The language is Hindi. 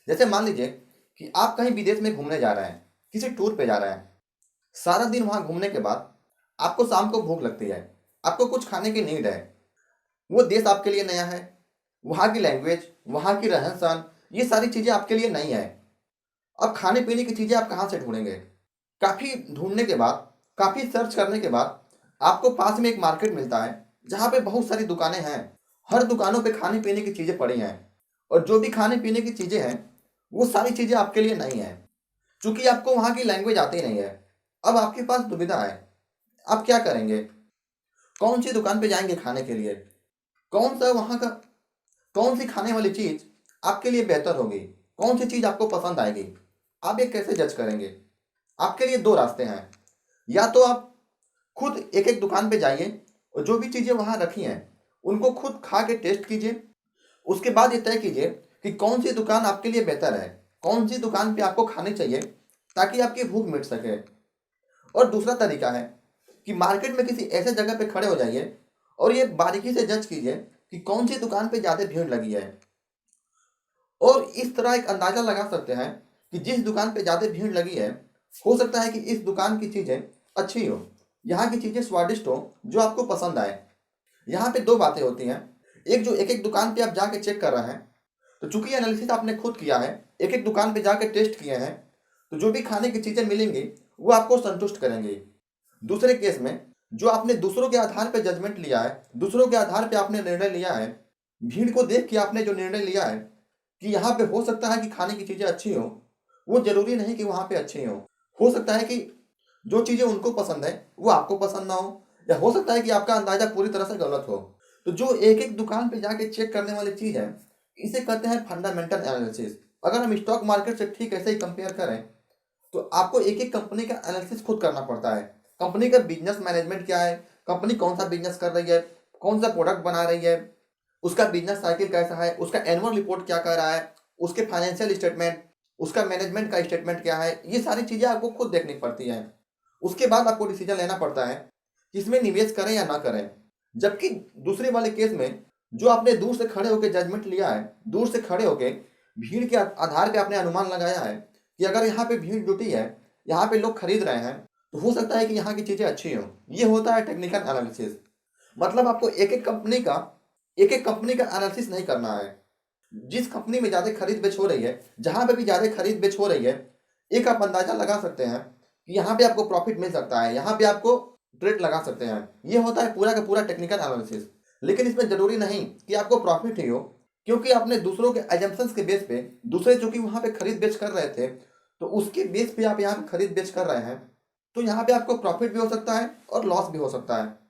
जैसे मान लीजिए कि आप कहीं विदेश में घूमने जा रहे हैं, किसी टूर पे जा रहे हैं। सारा दिन वहाँ घूमने के बाद आपको शाम को भूख लगती है, आपको कुछ खाने की नीड है। वो देश आपके लिए नया है, वहाँ की लैंग्वेज, वहाँ की रहन-सहन, ये सारी चीज़ें आपके लिए नई हैं। अब खाने-पीने की चीज़ें आप कहाँ से ढूँढेंगे? काफ़ी ढूँढने के बाद, काफ़ी सर्च करने के बाद आपको पास में एक मार्केट मिलता है, जहाँ पे बहुत सारी दुकानें हैं। हर दुकानों पे खाने-पीने की चीज़ें पड़ी हैं और जो भी खाने-पीने की चीज़ें हैं, वो सारी चीज़ें आपके लिए नई हैं। चूँकि आपको वहाँ की लैंग्वेज आती नहीं है, अब आपके पास दुविधा है, आप क्या करेंगे? कौन-सी दुकान पे जाएँगे खाने के लिए? कौन-सा वहाँ का कौन-सी खाने वाली चीज़ आपके लिए बेहतर होगी? कौन-सी चीज़ आपको पसंद आएगी? आप ये कैसे जज करेंगे? आपके लिए 2 रास्ते हैं। या तो आप खुद एक-एक दुकान पे जाइए और जो भी चीज़ें वहाँ रखी हैं, उनको खुद खा के टेस्ट कीजिए। उसके बाद ये तय कीजिए कि कौन-सी दुकान आपके लिए बेहतर है, कौन-सी दुकान पे आपको खानी चाहिए ताकि आपकी भूख मिट सके। और दूसरा तरीका है कि मार्केट में किसी ऐसे जगह पे खड़े हो जाइए और ये बारीकी से जज कीजिए कि कौन-सी दुकान पे ज़्यादा भीड़ लगी है। और इस तरह एक अंदाज़ा लगा सकते हैं कि जिस दुकान पे ज़्यादा भीड़ लगी है, हो सकता है कि इस दुकान की चीज़ें अच्छी हों, यहाँ की चीज़ें स्वादिष्ट हों, जो आपको पसंद आए। यहाँ पे 2 बातें होती हैं, एक जो एक-एक दुकान पे आप जाके चेक कर रहे हैं, तो चूँकि एनालिसिस आपने खुद किया है, एक-एक दुकान पे जाके टेस्ट किए हैं, तो जो भी खाने की चीज़ें मिलेंगी, वो आपको संतुष्ट करेंगी। दूसरे केस में, जो आपने दूसरों के आधार पे जजमेंट लिया है, दूसरों के आधार पे आपने निर्णय लिया है, भीड़ को देख के आपने जो निर्णय लिया है कि यहाँ पे हो सकता है कि खाने की चीज़ें अच्छी हों, वो ज़रूरी नहीं कि वहाँ पे अच्छी हों। हो सकता है कि जो चीज़ें उनको पसंद है, वो आपको पसंद ना हो, या हो सकता है कि आपका अंदाज़ा पूरी तरह से गलत हो। तो जो एक-एक दुकान पे जाके चेक करने वाली चीज़ है, इसे कहते हैं फंडामेंटल एनालिसिस। अगर हम स्टॉक मार्केट से ठीक ऐसे ही कंपेयर करें, तो आपको एक-एक कंपनी का एनालिसिस खुद करना पड़ता है। कंपनी का बिज़नेस मैनेजमेंट क्या है? कंपनी कौन-सा बिज़नेस कर रही है? कौन-सा प्रोडक्ट बना रही है? उसका बिज़नेस साइकिल कैसा है? उसका एनुअल रिपोर्ट क्या कह रहा है? उसके फाइनेंशियल स्टेटमेंट, उसका मैनेजमेंट का स्टेटमेंट क्या है? ये सारी चीज़ें आपको खुद देखनी पड़ती हैं। उसके बाद आपको डिसीज़न लेना पड़ता है कि इसमें निवेश करें या ना करें। जबकि दूसरे वाले केस में जो आपने दूर से खड़े होके जजमेंट लिया है, दूर से खड़े होके भीड़ के आधार पे आपने अनुमान लगाया है कि अगर यहाँ पे भीड़ जुटी है, यहाँ पे लोग खरीद रहे हैं, तो हो सकता है कि यहाँ की चीज़ें अच्छी हों। ये होता है टेक्निकल एनालिसिस। मतलब आपको एक-एक कंपनी का एनालिसिस नहीं करना है। जिस कंपनी में ज़्यादा खरीद-बेच हो रही है, जहाँ पे भी ज़्यादा खरीद-बेच हो रही है, एक आप अंदाज़ा लगा सकते हैं कि यहाँ पे आपको प्रॉफ़िट मिल सकता है, यहाँ पे आपको ट्रेड लगा सकते हैं। ये होता है पूरा का पूरा टेक्निकल एनालिसिस। लेकिन इसमें ज़रूरी नहीं कि आपको प्रॉफ़िट ही हो, क्योंकि आपने दूसरों के असम्पशन्स के बेस पे, दूसरे जो कि वहाँ पे खरीद-बेच कर रहे थे, तो उसके बेस पे आप यहाँ पे खरीद-बेच कर रहे हैं, तो यहाँ पे आपको प्रॉफ़िट भी हो सकता है और लॉस भी हो सकता है।